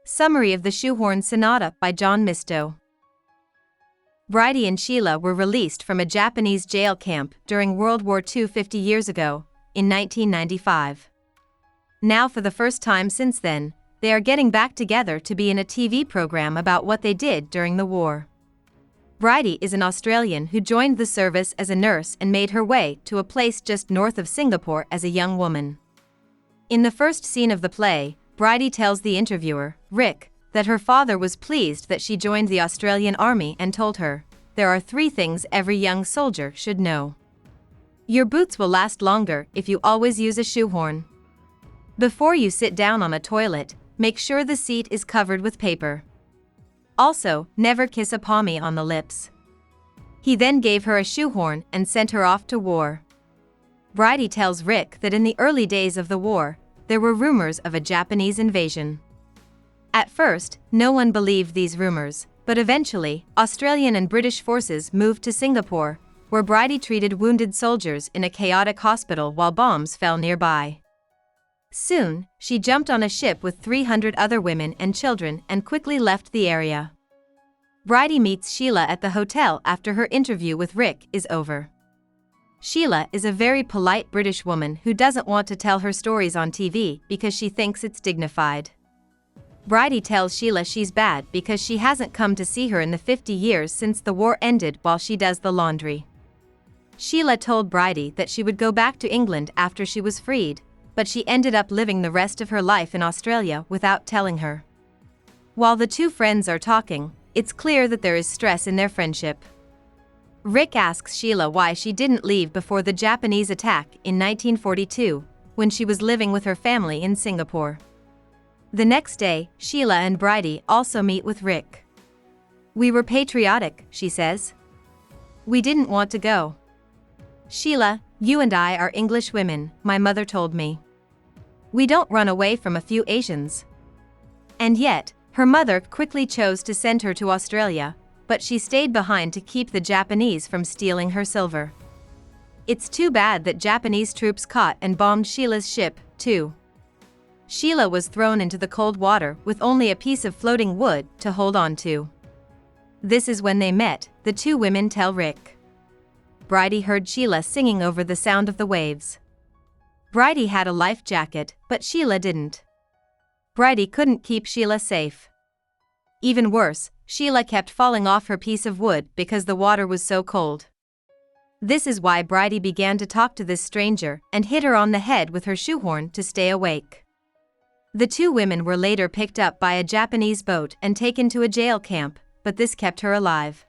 Summary of the Shoe-Horn Sonata by John Misto. Bridie and Sheila were released from a Japanese jail camp during World War II 50 years ago, in 1995. Now, for the first time since then, they are getting back together to be in a TV program about what they did during the war. Bridie is an Australian who joined the service as a nurse and made her way to a place just north of Singapore as a young woman. In the first scene of the play, Bridie tells the interviewer, Rick, that her father was pleased that she joined the Australian Army and told her, "There are 3 things every young soldier should know. Your boots will last longer if you always use a shoehorn. Before you sit down on a toilet, make sure the seat is covered with paper. Also, never kiss a pommy on the lips." He then gave her a shoehorn and sent her off to war. Bridie tells Rick that in the early days of the war, there were rumors of a Japanese invasion. At first, no one believed these rumors, but eventually, Australian and British forces moved to Singapore, where Bridie treated wounded soldiers in a chaotic hospital while bombs fell nearby. Soon, she jumped on a ship with 300 other women and children and quickly left the area. Bridie meets Sheila at the hotel after her interview with Rick is over. Sheila is a very polite British woman who doesn't want to tell her stories on TV because she thinks it's dignified. Bridie tells Sheila she's bad because she hasn't come to see her in the 50 years since the war ended while she does the laundry. Sheila told Bridie that she would go back to England after she was freed, but she ended up living the rest of her life in Australia without telling her. While the two friends are talking, it's clear that there is stress in their friendship. Rick asks Sheila why she didn't leave before the Japanese attack in 1942, when she was living with her family in Singapore. The next day, Sheila and Bridie also meet with Rick. "We were patriotic," she says. "We didn't want to go. Sheila, you and I are English women, my mother told me. We don't run away from a few Asians." And yet, her mother quickly chose to send her to Australia, but she stayed behind to keep the Japanese from stealing her silver. It's too bad that Japanese troops caught and bombed Sheila's ship, too. Sheila was thrown into the cold water with only a piece of floating wood to hold on to. This is when they met, the two women tell Rick. Bridie heard Sheila singing over the sound of the waves. Bridie had a life jacket, but Sheila didn't. Bridie couldn't keep Sheila safe. Even worse, Sheila kept falling off her piece of wood because the water was so cold. This is why Bridie began to talk to this stranger and hit her on the head with her shoehorn to stay awake. The two women were later picked up by a Japanese boat and taken to a jail camp, but this kept her alive.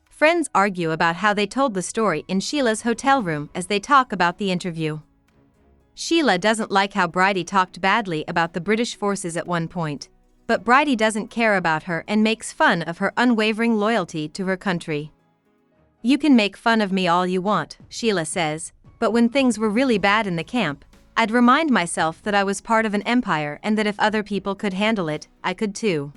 Friends argue about how they told the story in Sheila's hotel room as they talk about the interview. Sheila doesn't like how Bridie talked badly about the British forces at one point, but Bridie doesn't care about her and makes fun of her unwavering loyalty to her country. "You can make fun of me all you want," Sheila says, "but when things were really bad in the camp, I'd remind myself that I was part of an empire and that if other people could handle it, I could too."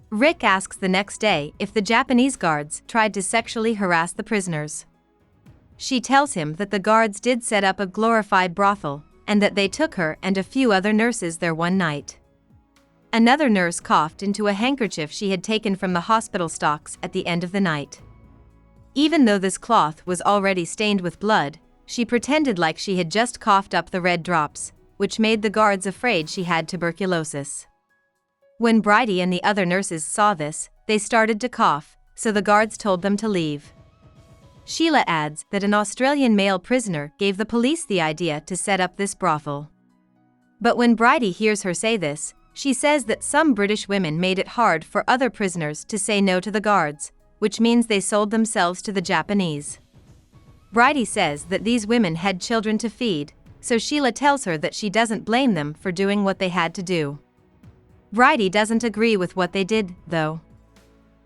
Rick asks the next day if the Japanese guards tried to sexually harass the prisoners. She tells him that the guards did set up a glorified brothel, and that they took her and a few other nurses there one night. Another nurse coughed into a handkerchief she had taken from the hospital stocks at the end of the night. Even though this cloth was already stained with blood, she pretended like she had just coughed up the red drops, which made the guards afraid she had tuberculosis. When Bridie and the other nurses saw this, they started to cough, so the guards told them to leave. Sheila adds that an Australian male prisoner gave the police the idea to set up this brothel. But when Bridie hears her say this, she says that some British women made it hard for other prisoners to say no to the guards, which means they sold themselves to the Japanese. Bridie says that these women had children to feed, so Sheila tells her that she doesn't blame them for doing what they had to do. Bridie doesn't agree with what they did, though.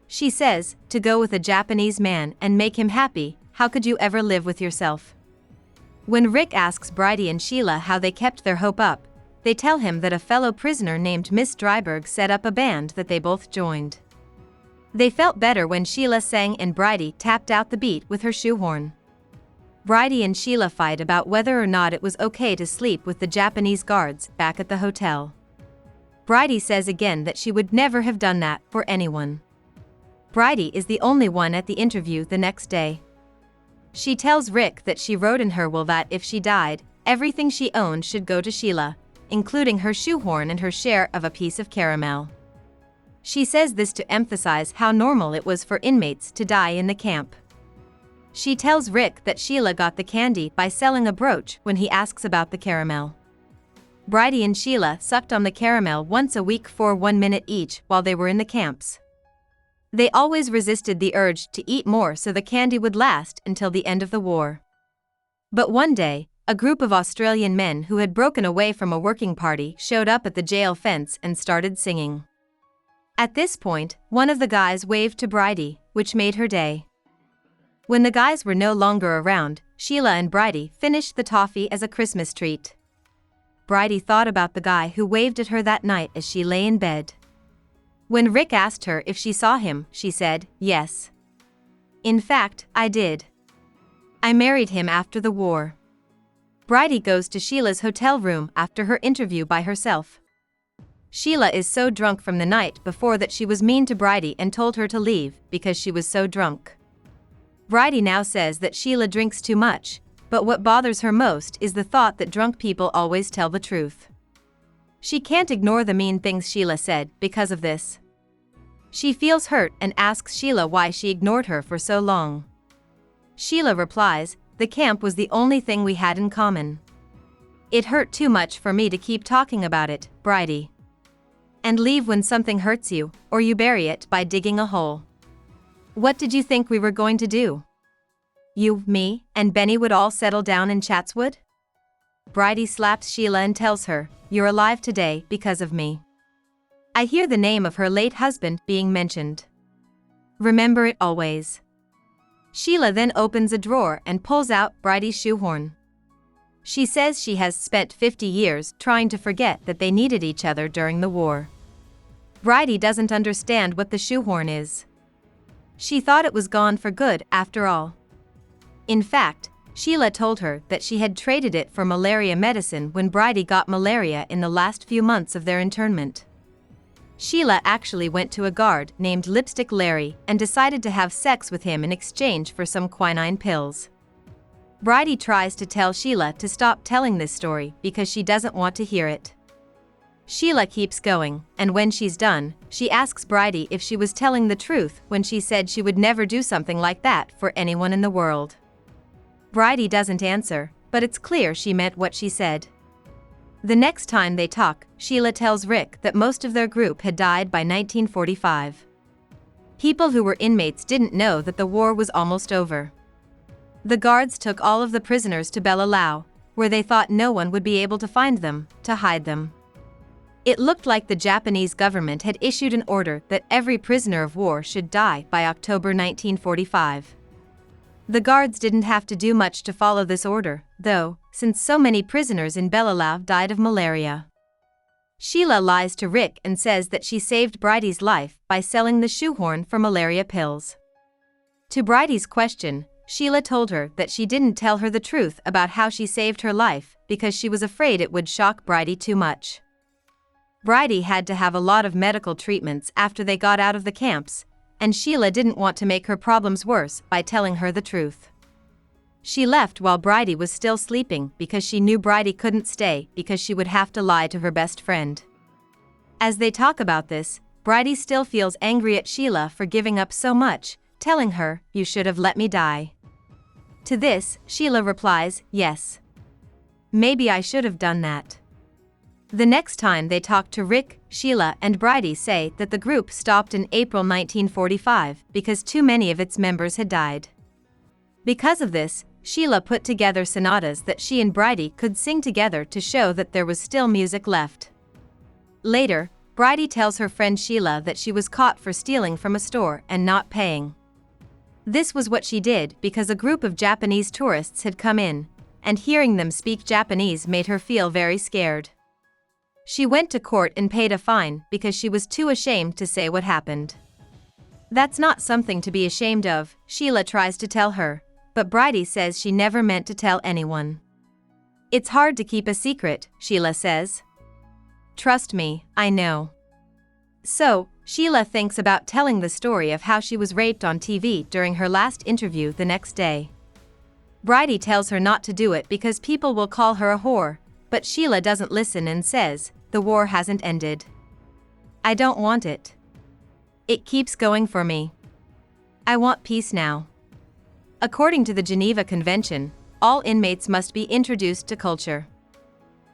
She says, to go with a Japanese man and make him happy, how could you ever live with yourself? When Rick asks Bridie and Sheila how they kept their hope up, they tell him that a fellow prisoner named Miss Dryberg set up a band that they both joined. They felt better when Sheila sang and Bridie tapped out the beat with her shoehorn. Bridie and Sheila fight about whether or not it was okay to sleep with the Japanese guards back at the hotel. Bridie says again that she would never have done that for anyone. Bridie is the only one at the interview the next day. She tells Rick that she wrote in her will that if she died, everything she owned should go to Sheila, including her shoehorn and her share of a piece of caramel. She says this to emphasize how normal it was for inmates to die in the camp. She tells Rick that Sheila got the candy by selling a brooch when he asks about the caramel. Bridie and Sheila sucked on the caramel once a week for 1 minute each while they were in the camps. They always resisted the urge to eat more so the candy would last until the end of the war. But one day, a group of Australian men who had broken away from a working party showed up at the jail fence and started singing. At this point, one of the guys waved to Bridie, which made her day. When the guys were no longer around, Sheila and Bridie finished the toffee as a Christmas treat. Bridie thought about the guy who waved at her that night as she lay in bed. When Rick asked her if she saw him, she said, "Yes. In fact, I did. I married him after the war." Bridie goes to Sheila's hotel room after her interview by herself. Sheila is so drunk from the night before that she was mean to Bridie and told her to leave because she was so drunk. Bridie now says that Sheila drinks too much, but what bothers her most is the thought that drunk people always tell the truth. She can't ignore the mean things Sheila said because of this. She feels hurt and asks Sheila why she ignored her for so long. Sheila replies, "The camp was the only thing we had in common. It hurt too much for me to keep talking about it, Bridie. And leave when something hurts you, or you bury it by digging a hole. What did you think we were going to do? You, me, and Benny would all settle down in Chatswood?" Bridie slaps Sheila and tells her, "You're alive today because of me." I hear the name of her late husband being mentioned. Remember it always. Sheila then opens a drawer and pulls out Bridie's shoehorn. She says she has spent 50 years trying to forget that they needed each other during the war. Bridie doesn't understand what the shoehorn is. She thought it was gone for good after all. In fact, Sheila told her that she had traded it for malaria medicine when Bridie got malaria in the last few months of their internment. Sheila actually went to a guard named Lipstick Larry and decided to have sex with him in exchange for some quinine pills. Bridie tries to tell Sheila to stop telling this story because she doesn't want to hear it. Sheila keeps going, and when she's done, she asks Bridie if she was telling the truth when she said she would never do something like that for anyone in the world. Bridie doesn't answer, but it's clear she meant what she said. The next time they talk, Sheila tells Rick that most of their group had died by 1945. People who were inmates didn't know that the war was almost over. The guards took all of the prisoners to Belle-Île, where they thought no one would be able to find them, to hide them. It looked like the Japanese government had issued an order that every prisoner of war should die by October 1945. The guards didn't have to do much to follow this order, though, since so many prisoners in Belle-Île died of malaria. Sheila lies to Rick and says that she saved Bridie's life by selling the shoehorn for malaria pills. To Bridie's question, Sheila told her that she didn't tell her the truth about how she saved her life because she was afraid it would shock Bridie too much. Bridie had to have a lot of medical treatments after they got out of the camps, and Sheila didn't want to make her problems worse by telling her the truth. She left while Bridie was still sleeping because she knew Bridie couldn't stay because she would have to lie to her best friend. As they talk about this, Bridie still feels angry at Sheila for giving up so much, telling her, "You should have let me die." To this, Sheila replies, "Yes. Maybe I should have done that." The next time they talk to Rick, Sheila and Bridie say that the group stopped in April 1945 because too many of its members had died. Because of this, Sheila put together sonatas that she and Bridie could sing together to show that there was still music left. Later, Bridie tells her friend Sheila that she was caught for stealing from a store and not paying. This was what she did because a group of Japanese tourists had come in, and hearing them speak Japanese made her feel very scared. She went to court and paid a fine because she was too ashamed to say what happened. That's not something to be ashamed of, Sheila tries to tell her, but Bridie says she never meant to tell anyone. It's hard to keep a secret, Sheila says. Trust me, I know. So, Sheila thinks about telling the story of how she was raped on TV during her last interview the next day. Bridie tells her not to do it because people will call her a whore, but Sheila doesn't listen and says, "The war hasn't ended. I don't want it. It keeps going for me. I want peace now." According to the Geneva Convention, all inmates must be introduced to culture.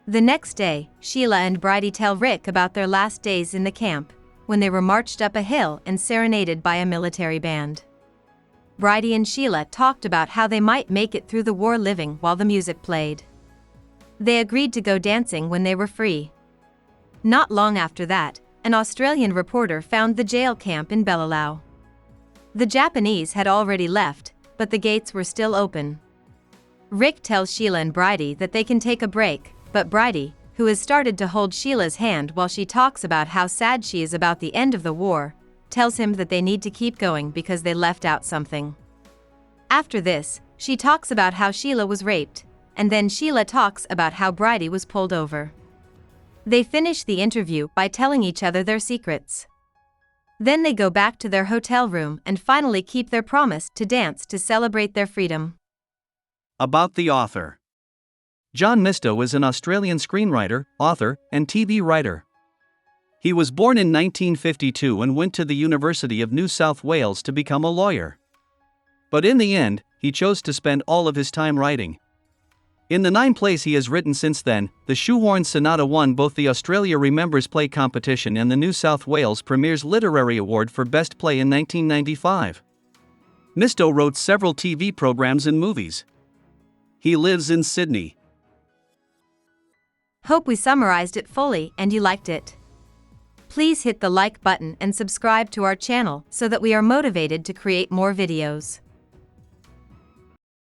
The next day, Sheila and Bridie tell Rick about their last days in the camp, when they were marched up a hill and serenaded by a military band. Bridie and Sheila talked about how they might make it through the war living while the music played. They agreed to go dancing when they were free. Not long after that, an Australian reporter found the jail camp in Belalau. The Japanese had already left, but the gates were still open. Rick tells Sheila and Bridie that they can take a break, but Bridie, who has started to hold Sheila's hand while she talks about how sad she is about the end of the war, tells him that they need to keep going because they left out something. After this, she talks about how Sheila was raped, and then Sheila talks about how Bridie was pulled over. They finish the interview by telling each other their secrets. Then they go back to their hotel room and finally keep their promise to dance to celebrate their freedom. About the author. John Misto is an Australian screenwriter, author, and TV writer. He was born in 1952 and went to the University of New South Wales to become a lawyer. But in the end, he chose to spend all of his time writing. In the 9 plays he has written since then, the Shoe-Horn Sonata won both the Australia Remembers Play competition and the New South Wales Premier's Literary Award for Best Play in 1995. Misto wrote several TV programs and movies. He lives in Sydney. Hope we summarized it fully and you liked it. Please hit the like button and subscribe to our channel so that we are motivated to create more videos.